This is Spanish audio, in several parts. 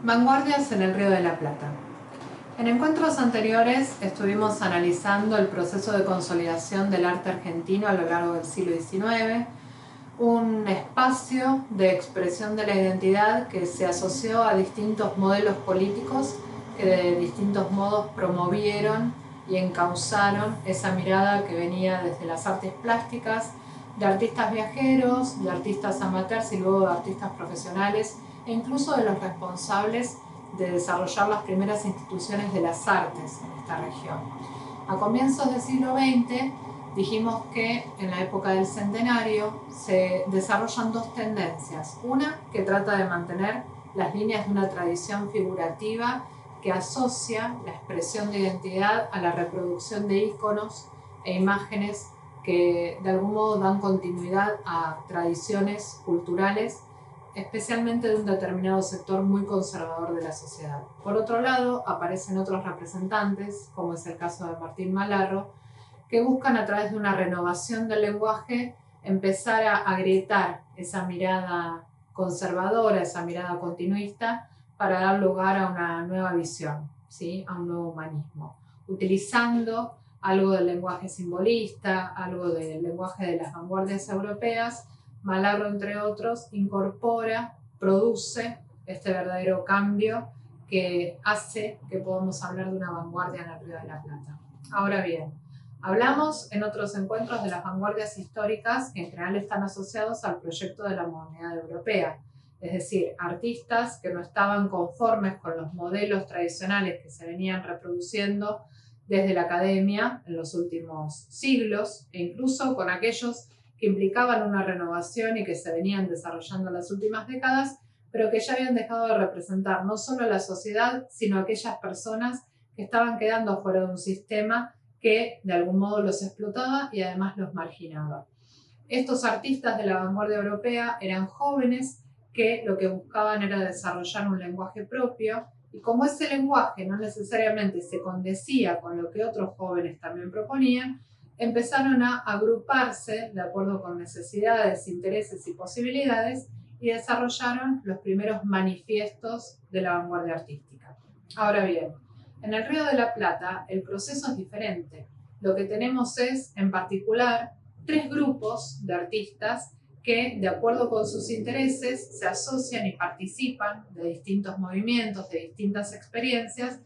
Vanguardias en el Río de la Plata. En encuentros anteriores estuvimos analizando el proceso de consolidación del arte argentino a lo largo del siglo XIX, un espacio de expresión de la identidad que se asoció a distintos modelos políticos que de distintos modos promovieron y encauzaron esa mirada que venía desde las artes plásticas, de artistas viajeros, de artistas amateurs y luego de artistas profesionales e incluso de los responsables de desarrollar las primeras instituciones de las artes en esta región. A comienzos del siglo XX dijimos que en la época del centenario se desarrollan dos tendencias. Una que trata de mantener las líneas de una tradición figurativa que asocia la expresión de identidad a la reproducción de íconos e imágenes que de algún modo dan continuidad a tradiciones culturales, especialmente de un determinado sector muy conservador de la sociedad. Por otro lado, aparecen otros representantes, como es el caso de Martín Malarro, que buscan a través de una renovación del lenguaje empezar a agrietar esa mirada conservadora, esa mirada continuista, para dar lugar a una nueva visión, ¿sí? A un nuevo humanismo, utilizando algo del lenguaje simbolista, algo del lenguaje de las vanguardias europeas. Malarro, entre otros, incorpora, produce este verdadero cambio que hace que podamos hablar de una vanguardia en el Río de la Plata. Ahora bien, hablamos en otros encuentros de las vanguardias históricas que en general están asociados al proyecto de la modernidad europea, es decir, artistas que no estaban conformes con los modelos tradicionales que se venían reproduciendo desde la academia en los últimos siglos, e incluso con aquellos que implicaban una renovación y que se venían desarrollando en las últimas décadas, pero que ya habían dejado de representar no solo a la sociedad, sino a aquellas personas que estaban quedando fuera de un sistema que de algún modo los explotaba y además los marginaba. Estos artistas de la vanguardia europea eran jóvenes que lo que buscaban era desarrollar un lenguaje propio, y como ese lenguaje no necesariamente se condecía con lo que otros jóvenes también proponían, empezaron a agruparse de acuerdo con necesidades, intereses y posibilidades y desarrollaron los primeros manifiestos de la vanguardia artística. Ahora bien, en el Río de la Plata el proceso es diferente. Lo que tenemos es, en particular, tres grupos de artistas que, de acuerdo con sus intereses, se asocian y participan de distintos movimientos, de distintas experiencias,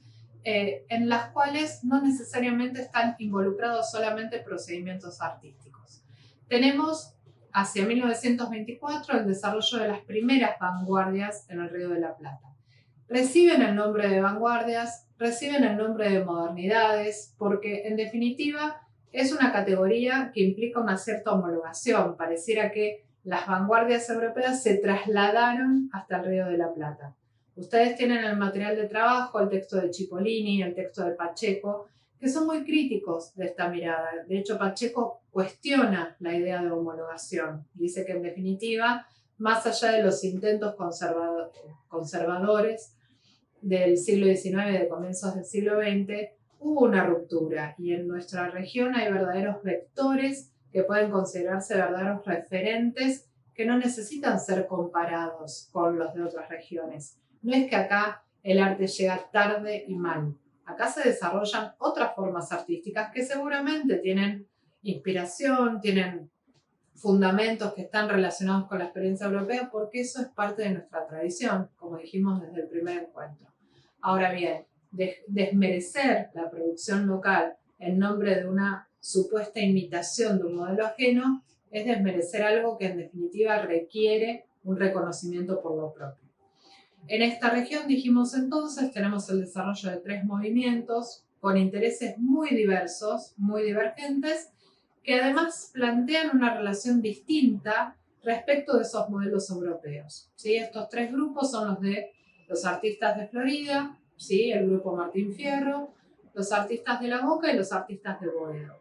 en las cuales no necesariamente están involucrados solamente procedimientos artísticos. Tenemos hacia 1924 el desarrollo de las primeras vanguardias en el Río de la Plata. Reciben el nombre de vanguardias, reciben el nombre de modernidades, porque en definitiva es una categoría que implica una cierta homologación. Pareciera que las vanguardias europeas se trasladaron hasta el Río de la Plata. Ustedes tienen el material de trabajo, el texto de Cipollini, el texto de Pacheco, que son muy críticos de esta mirada. De hecho, Pacheco cuestiona la idea de homologación. Dice que en definitiva, más allá de los intentos conservadores del siglo XIX y de comienzos del siglo XX, hubo una ruptura y en nuestra región hay verdaderos vectores que pueden considerarse verdaderos referentes que no necesitan ser comparados con los de otras regiones. No es que acá el arte llega tarde y mal. Acá se desarrollan otras formas artísticas que seguramente tienen inspiración, tienen fundamentos que están relacionados con la experiencia europea, porque eso es parte de nuestra tradición, como dijimos desde el primer encuentro. Ahora bien, desmerecer la producción local en nombre de una supuesta imitación de un modelo ajeno es desmerecer algo que en definitiva requiere un reconocimiento por lo propio. En esta región, dijimos entonces, tenemos el desarrollo de tres movimientos con intereses muy diversos, muy divergentes, que además plantean una relación distinta respecto de esos modelos europeos. ¿Sí? Estos tres grupos son los de los artistas de Florida, ¿sí? El grupo Martín Fierro, los artistas de La Boca y los artistas de Boedo.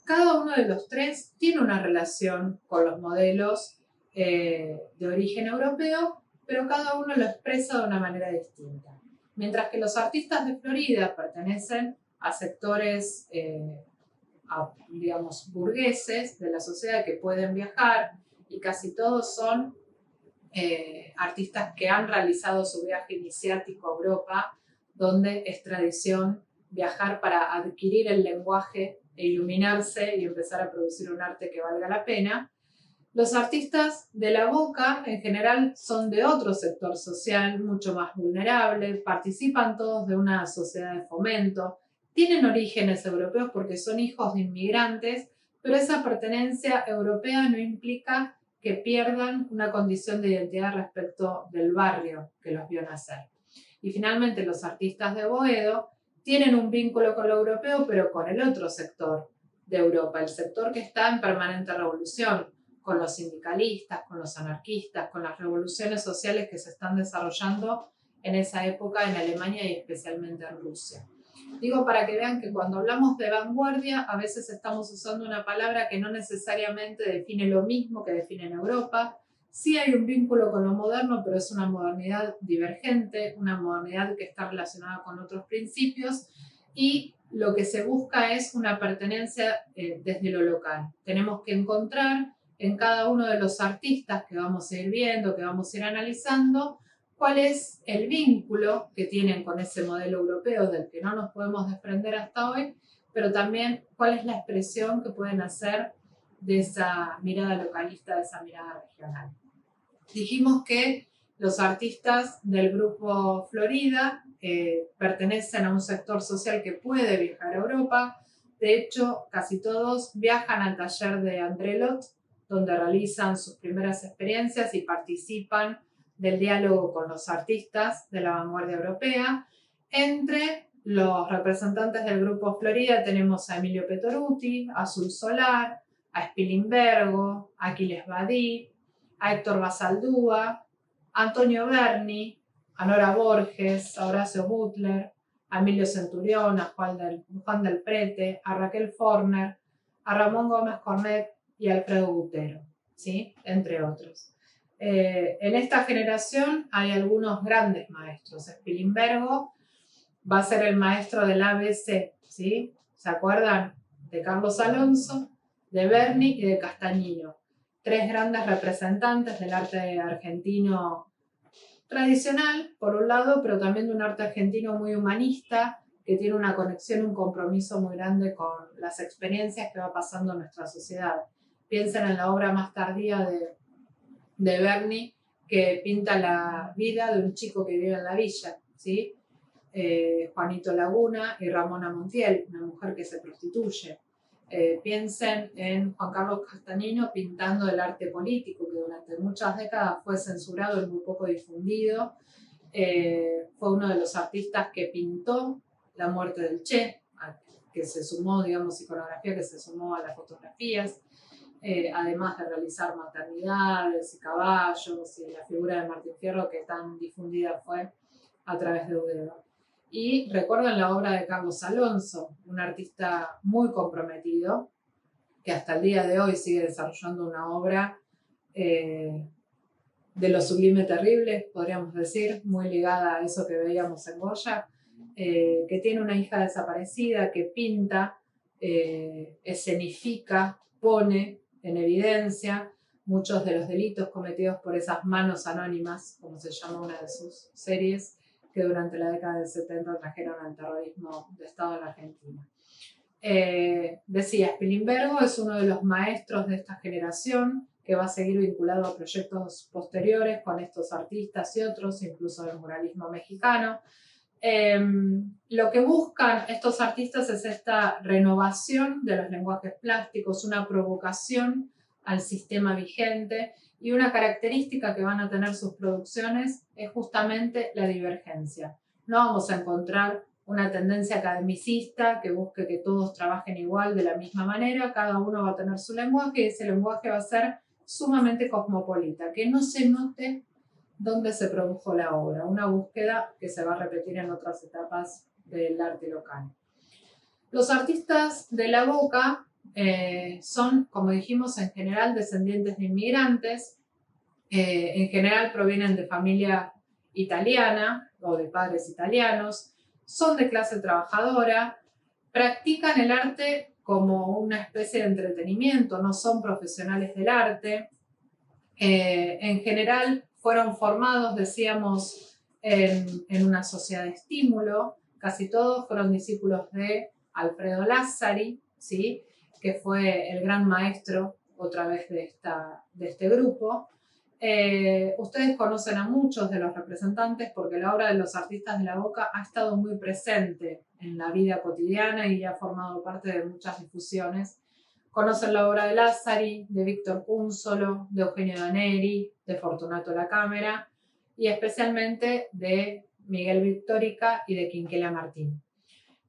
Cada uno de los tres tiene una relación con los modelos de origen europeo, pero cada uno lo expresa de una manera distinta. Mientras que los artistas de Florida pertenecen a sectores digamos, burgueses de la sociedad que pueden viajar, y casi todos son artistas que han realizado su viaje iniciático a Europa, donde es tradición viajar para adquirir el lenguaje e iluminarse y empezar a producir un arte que valga la pena. Los artistas de la boca, en general, son de otro sector social, mucho más vulnerable, participan todos de una sociedad de fomento, tienen orígenes europeos porque son hijos de inmigrantes, pero esa pertenencia europea no implica que pierdan una condición de identidad respecto del barrio que los vio nacer. Y finalmente los artistas de Boedo tienen un vínculo con lo europeo, pero con el otro sector de Europa, el sector que está en permanente revolución, con los sindicalistas, con los anarquistas, con las revoluciones sociales que se están desarrollando en esa época en Alemania y especialmente en Rusia. Digo para que vean que cuando hablamos de vanguardia, a veces estamos usando una palabra que no necesariamente define lo mismo que define en Europa. Sí hay un vínculo con lo moderno, pero es una modernidad divergente, una modernidad que está relacionada con otros principios y lo que se busca es una pertenencia desde lo local. Tenemos que encontrar en cada uno de los artistas que vamos a ir viendo, que vamos a ir analizando, cuál es el vínculo que tienen con ese modelo europeo del que no nos podemos desprender hasta hoy, pero también cuál es la expresión que pueden hacer de esa mirada localista, de esa mirada regional. Dijimos que los artistas del grupo Florida pertenecen a un sector social que puede viajar a Europa. De hecho, casi todos viajan al taller de André Lot, donde realizan sus primeras experiencias y participan del diálogo con los artistas de la vanguardia europea. Entre los representantes del grupo Florida tenemos a Emilio Petoruti, a Azul Solar, a Spilimbergo, a Aquiles Badí, a Héctor Basaldúa, a Antonio Berni, a Nora Borges, a Horacio Butler, a Emilio Centurión, a Juan del Prete, a Raquel Forner, a Ramón Gómez Cornet y a Alfredo Butero, ¿sí? Entre otros. En esta generación hay algunos grandes maestros. Spilimbergo va a ser el maestro del ABC, ¿sí? ¿Se acuerdan? De Carlos Alonso, de Berni y de Castañino. Tres grandes representantes del arte argentino tradicional, por un lado, pero también de un arte argentino muy humanista, que tiene una conexión, un compromiso muy grande con las experiencias que va pasando en nuestra sociedad. Piensen en la obra más tardía de Berni, que pinta la vida de un chico que vive en la villa, ¿sí? Juanito Laguna y Ramona Montiel, una mujer que se prostituye. Piensen en Juan Carlos Castañino pintando el arte político, que durante muchas décadas fue censurado y muy poco difundido. Fue uno de los artistas que pintó la muerte del Che, que se sumó, digamos, iconografía que se sumó a las fotografías, además de realizar maternidades y caballos y la figura de Martín Fierro que tan difundida fue a través de Udeva. Y recuerdan la obra de Carlos Alonso, un artista muy comprometido, que hasta el día de hoy sigue desarrollando una obra de lo sublime terrible, podríamos decir, muy ligada a eso que veíamos en Goya, que tiene una hija desaparecida, que pinta, escenifica, pone en evidencia muchos de los delitos cometidos por esas manos anónimas, como se llama una de sus series, que durante la década del 70 trajeron al terrorismo de Estado en la Argentina. Decía, Spilimbergo es uno de los maestros de esta generación que va a seguir vinculado a proyectos posteriores con estos artistas y otros, incluso del muralismo mexicano. Lo que buscan estos artistas es esta renovación de los lenguajes plásticos, una provocación al sistema vigente, y una característica que van a tener sus producciones es justamente la divergencia. No vamos a encontrar una tendencia academicista que busque que todos trabajen igual de la misma manera, cada uno va a tener su lenguaje y ese lenguaje va a ser sumamente cosmopolita, que no se note dónde se produjo la obra, una búsqueda que se va a repetir en otras etapas del arte local. Los artistas de la boca son, como dijimos, en general descendientes de inmigrantes, en general provienen de familia italiana o de padres italianos, son de clase trabajadora, practican el arte como una especie de entretenimiento, no son profesionales del arte, en general fueron formados, decíamos, en una sociedad de estímulo. Casi todos fueron discípulos de Alfredo Lazzari, ¿sí? Que fue el gran maestro otra vez de este grupo. Ustedes conocen a muchos de los representantes porque la obra de los artistas de la Boca ha estado muy presente en la vida cotidiana y ha formado parte de muchas difusiones. Conocen la obra de Lazzari, de Víctor Cúnsolo, de Eugenio Daneri, de Fortunato La Cámara y especialmente de Miguel Victórica y de Quinquela Martín.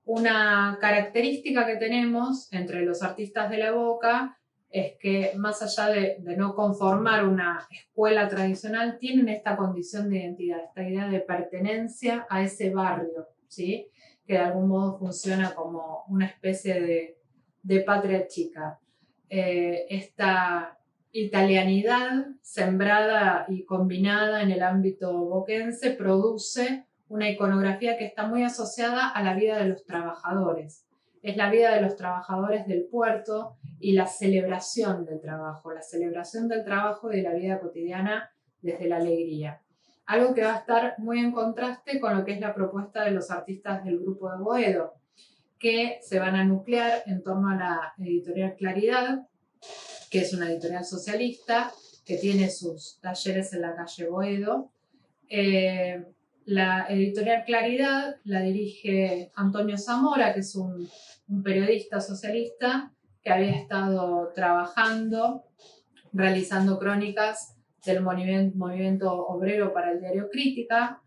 Una característica que tenemos entre los artistas de la Boca es que más allá de no conformar una escuela tradicional, tienen esta condición de identidad, esta idea de pertenencia a ese barrio, ¿sí? Que de algún modo funciona como una especie de patria chica. Esta italianidad sembrada y combinada en el ámbito boquense produce una iconografía que está muy asociada a la vida de los trabajadores. Es la vida de los trabajadores del puerto y la celebración del trabajo y de la vida cotidiana desde la alegría. Algo que va a estar muy en contraste con lo que es la propuesta de los artistas del grupo de Boedo, que se van a nuclear en torno a la editorial Claridad, que es una editorial socialista, que tiene sus talleres en la calle Boedo. La editorial Claridad la dirige Antonio Zamora, que es un periodista socialista que había estado trabajando, realizando crónicas del movimiento obrero para el diario Crítica.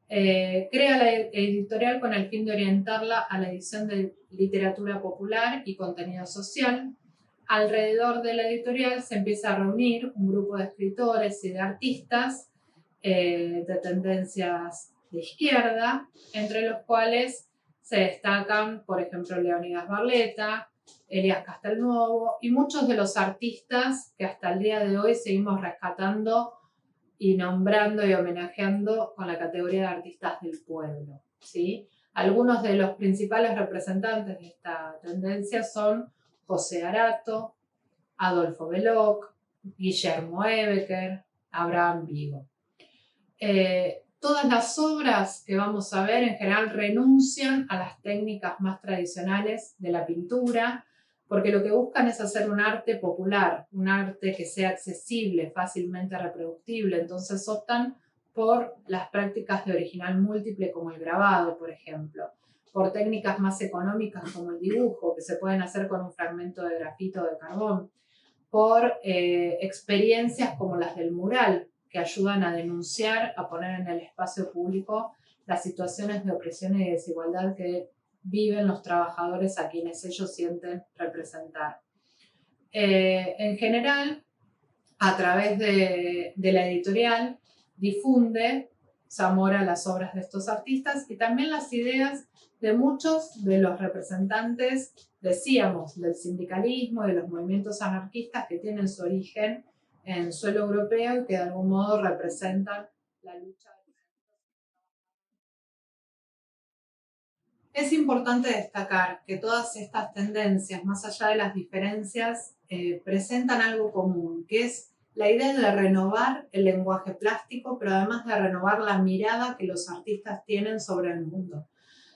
Crea la editorial con el fin de orientarla a la edición de literatura popular y contenido social. Alrededor de la editorial se empieza a reunir un grupo de escritores y de artistas de tendencias de izquierda, entre los cuales se destacan, por ejemplo, Leonidas Barletta, Elías Castelnuovo y muchos de los artistas que hasta el día de hoy seguimos rescatando y nombrando y homenajeando con la categoría de artistas del pueblo, ¿sí? Algunos de los principales representantes de esta tendencia son José Arato, Adolfo Belloc, Guillermo Ebecker, Abraham Vigo. Todas las obras que vamos a ver en general renuncian a las técnicas más tradicionales de la pintura, porque lo que buscan es hacer un arte popular, un arte que sea accesible, fácilmente reproductible. Entonces optan por las prácticas de original múltiple como el grabado, por ejemplo, por técnicas más económicas como el dibujo, que se pueden hacer con un fragmento de grafito o de carbón, por experiencias como las del mural, que ayudan a denunciar, a poner en el espacio público las situaciones de opresión y desigualdad que viven los trabajadores a quienes ellos sienten representar. En general, a través de la editorial, difunde Zamora las obras de estos artistas y también las ideas de muchos de los representantes, decíamos, del sindicalismo, de los movimientos anarquistas que tienen su origen en suelo europeo y que de algún modo representan la lucha. Es importante destacar que todas estas tendencias, más allá de las diferencias, presentan algo común, que es la idea de renovar el lenguaje plástico, pero además de renovar la mirada que los artistas tienen sobre el mundo.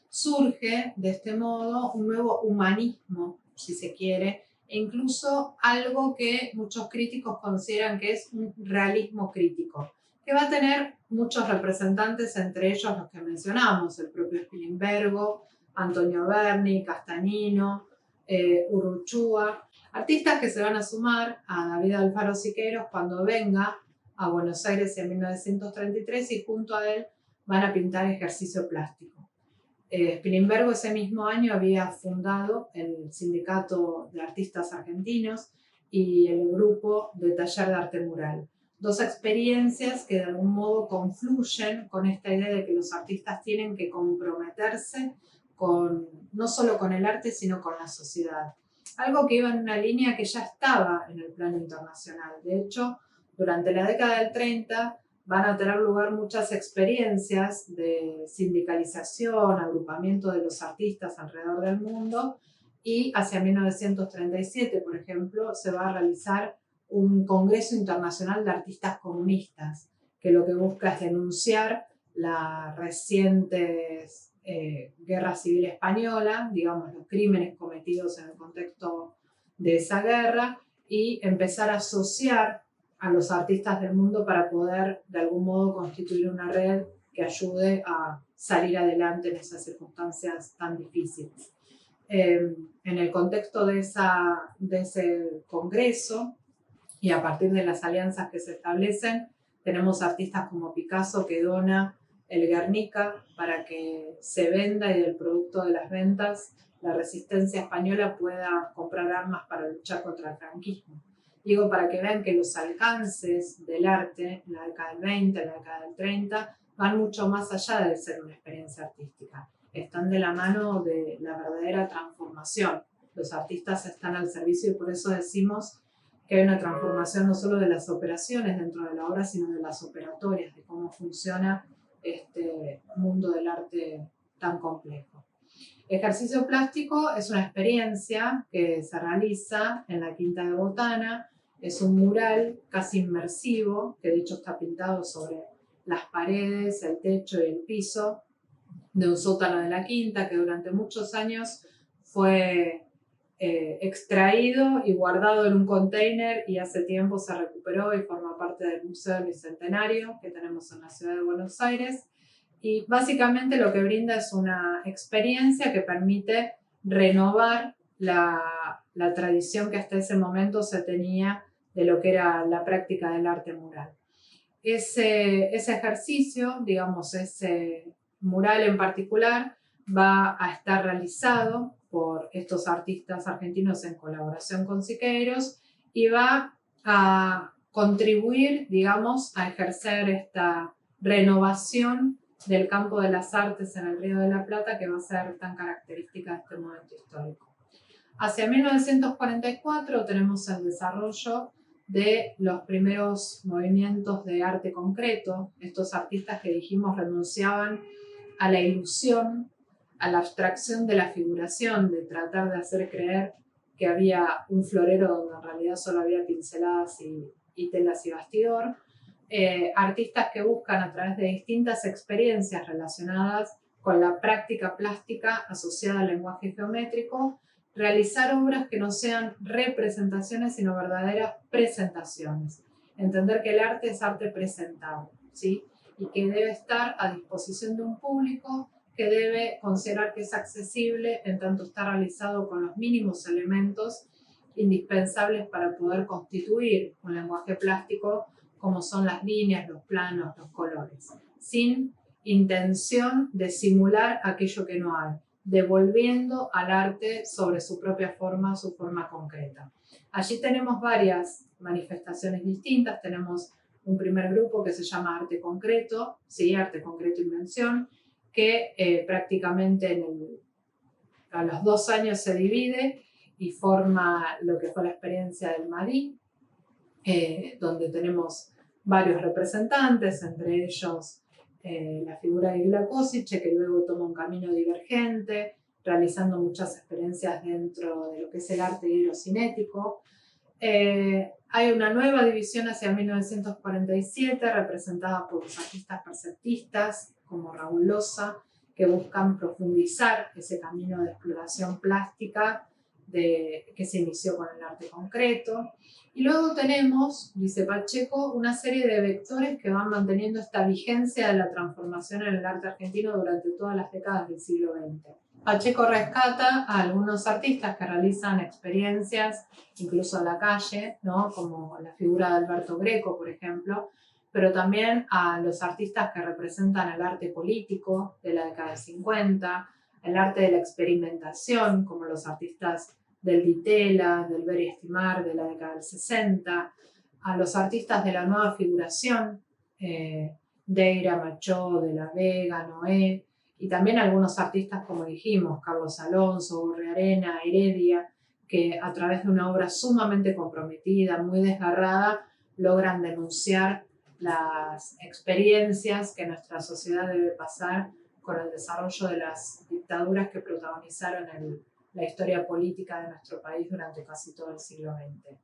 Surge de este modo un nuevo humanismo, si se quiere, e incluso algo que muchos críticos consideran que es un realismo crítico, que va a tener muchos representantes, entre ellos los que mencionamos, el propio Spilimbergo, Antonio Berni, Castagnino, Urruchúa, artistas que se van a sumar a David Alfaro Siqueiros cuando venga a Buenos Aires en 1933 y junto a él van a pintar ejercicio plástico. Spilimbergo ese mismo año había fundado el Sindicato de Artistas Argentinos y el grupo de Taller de Arte Mural. Dos experiencias que de algún modo confluyen con esta idea de que los artistas tienen que comprometerse no solo con el arte, sino con la sociedad. Algo que iba en una línea que ya estaba en el plano internacional. De hecho, durante la década del 30 van a tener lugar muchas experiencias de sindicalización, agrupamiento de los artistas alrededor del mundo y hacia 1937, por ejemplo, se va a realizar un Congreso Internacional de Artistas Comunistas que lo que busca es denunciar la reciente guerra civil española, digamos, los crímenes cometidos en el contexto de esa guerra, y empezar a asociar a los artistas del mundo para poder de algún modo constituir una red que ayude a salir adelante en esas circunstancias tan difíciles. En el contexto de ese congreso y a partir de las alianzas que se establecen, tenemos artistas como Picasso que dona el Guernica para que se venda y del producto de las ventas la resistencia española pueda comprar armas para luchar contra el franquismo. Digo, para que vean que los alcances del arte en la década del 20, en la década del 30, van mucho más allá de ser una experiencia artística. Están de la mano de la verdadera transformación. Los artistas están al servicio y por eso decimos que hay una transformación no solo de las operaciones dentro de la obra, sino de las operatorias, de cómo funciona este mundo del arte tan complejo. Ejercicio plástico es una experiencia que se realiza en la Quinta de Botana. Es un mural casi inmersivo, que de hecho está pintado sobre las paredes, el techo y el piso de un sótano de la Quinta, que durante muchos años fue extraído y guardado en un container y hace tiempo se recuperó y forma parte del Museo del Bicentenario que tenemos en la ciudad de Buenos Aires. Y básicamente lo que brinda es una experiencia que permite renovar la tradición que hasta ese momento se tenía de lo que era la práctica del arte mural. Ese ejercicio, digamos, ese mural en particular, va a estar realizado por estos artistas argentinos en colaboración con Siqueiros y va a contribuir, digamos, a ejercer esta renovación del campo de las artes en el Río de la Plata que va a ser tan característica de este momento histórico. Hacia 1944 tenemos el desarrollo de los primeros movimientos de arte concreto, estos artistas que dijimos renunciaban a la ilusión, a la abstracción de la figuración, de tratar de hacer creer que había un florero donde en realidad solo había pinceladas y telas y bastidor. Artistas que buscan a través de distintas experiencias relacionadas con la práctica plástica asociada al lenguaje geométrico, realizar obras que no sean representaciones, sino verdaderas presentaciones. Entender que el arte es arte presentado, ¿sí? Y que debe estar a disposición de un público que debe considerar que es accesible en tanto está realizado con los mínimos elementos indispensables para poder constituir un lenguaje plástico como son las líneas, los planos, los colores, sin intención de simular aquello que no hay, devolviendo al arte sobre su propia forma, su forma concreta. Allí tenemos varias manifestaciones distintas, tenemos un primer grupo que se llama arte concreto, ¿sí? Arte concreto invención, que prácticamente a los 2 años se divide y forma lo que fue la experiencia del MADI, donde tenemos varios representantes, entre ellos la figura de Igla Košice, que luego toma un camino divergente, realizando muchas experiencias dentro de lo que es el arte hidrocinético. Hay una nueva división hacia 1947, representada por los artistas perceptistas, como Raúl Loza, que buscan profundizar ese camino de exploración plástica que se inició con el arte concreto. Y luego tenemos, dice Pacheco, una serie de vectores que van manteniendo esta vigencia de la transformación en el arte argentino durante todas las décadas del siglo XX. Pacheco rescata a algunos artistas que realizan experiencias, incluso a la calle, ¿no? Como la figura de Alberto Greco, por ejemplo, pero también a los artistas que representan el arte político de la década del 50, el arte de la experimentación, como los artistas del Ditela, del ver y estimar de la década del 60, a los artistas de la nueva figuración, Deira, Machó, de la Vega, Noé, y también algunos artistas, como dijimos, Carlos Alonso, Gorriarena, Heredia, que a través de una obra sumamente comprometida, muy desgarrada, logran denunciar las experiencias que nuestra sociedad debe pasar con el desarrollo de las dictaduras que protagonizaron la historia política de nuestro país durante casi todo el siglo XX.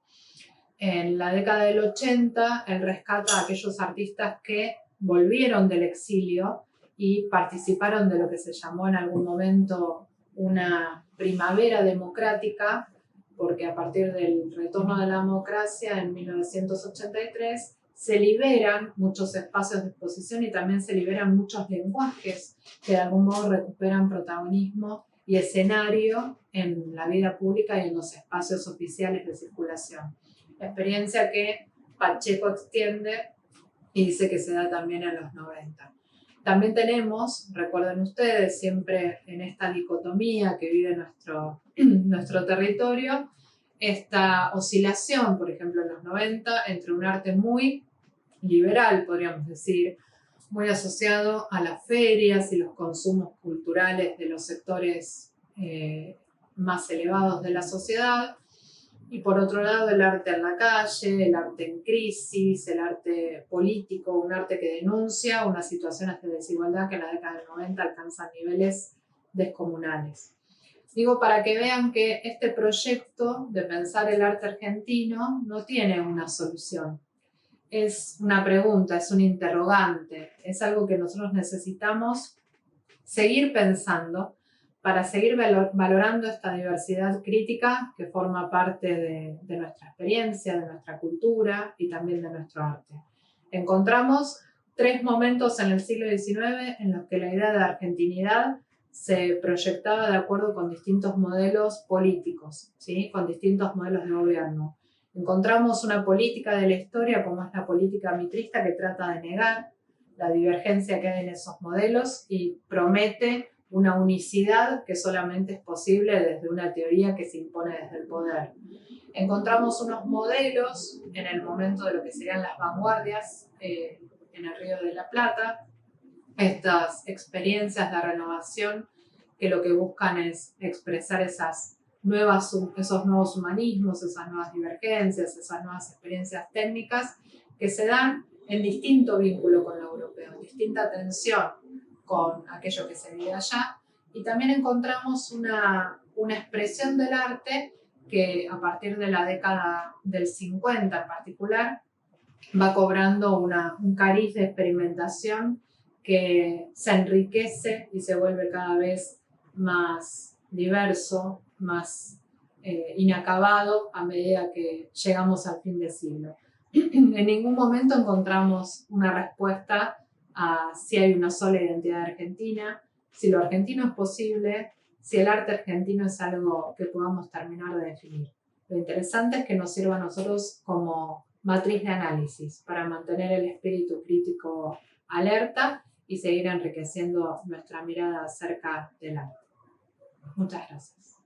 En la década del 80, él rescata a aquellos artistas que volvieron del exilio y participaron de lo que se llamó en algún momento una primavera democrática, porque a partir del retorno de la democracia en 1983 se liberan muchos espacios de exposición y también se liberan muchos lenguajes que de algún modo recuperan protagonismo y escenario en la vida pública y en los espacios oficiales de circulación. Experiencia que Pacheco extiende y dice que se da también en los 90. También tenemos, recuerden ustedes, siempre en esta dicotomía que vive nuestro territorio, esta oscilación, por ejemplo, en los 90, entre un arte muy liberal, podríamos decir, muy asociado a las ferias y los consumos culturales de los sectores más elevados de la sociedad, y por otro lado el arte en la calle, el arte en crisis, el arte político, un arte que denuncia unas situaciones de desigualdad que en la década del 90 alcanzan niveles descomunales. Digo, para que vean que este proyecto de pensar el arte argentino no tiene una solución. Es una pregunta, es un interrogante, es algo que nosotros necesitamos seguir pensando para seguir valorando esta diversidad crítica que forma parte de nuestra experiencia, de nuestra cultura y también de nuestro arte. Encontramos 3 momentos en el siglo XIX en los que la idea de argentinidad se proyectaba de acuerdo con distintos modelos políticos, ¿sí? Con distintos modelos de gobierno. Encontramos una política de la historia como es la política mitrista que trata de negar la divergencia que hay en esos modelos y promete una unicidad que solamente es posible desde una teoría que se impone desde el poder. Encontramos unos modelos en el momento de lo que serían las vanguardias en el Río de la Plata, estas experiencias de renovación que lo que buscan es expresar esos nuevos humanismos, esas nuevas divergencias, esas nuevas experiencias técnicas que se dan en distinto vínculo con lo europeo, en distinta tensión con aquello que se vive allá. Y también encontramos una expresión del arte que a partir de la década del 50 en particular va cobrando un cariz de experimentación que se enriquece y se vuelve cada vez más diverso, más inacabado a medida que llegamos al fin de siglo. En ningún momento encontramos una respuesta a si hay una sola identidad argentina, si lo argentino es posible, si el arte argentino es algo que podamos terminar de definir. Lo interesante es que nos sirva a nosotros como matriz de análisis para mantener el espíritu crítico alerta y seguir enriqueciendo nuestra mirada acerca del arte. Muchas gracias.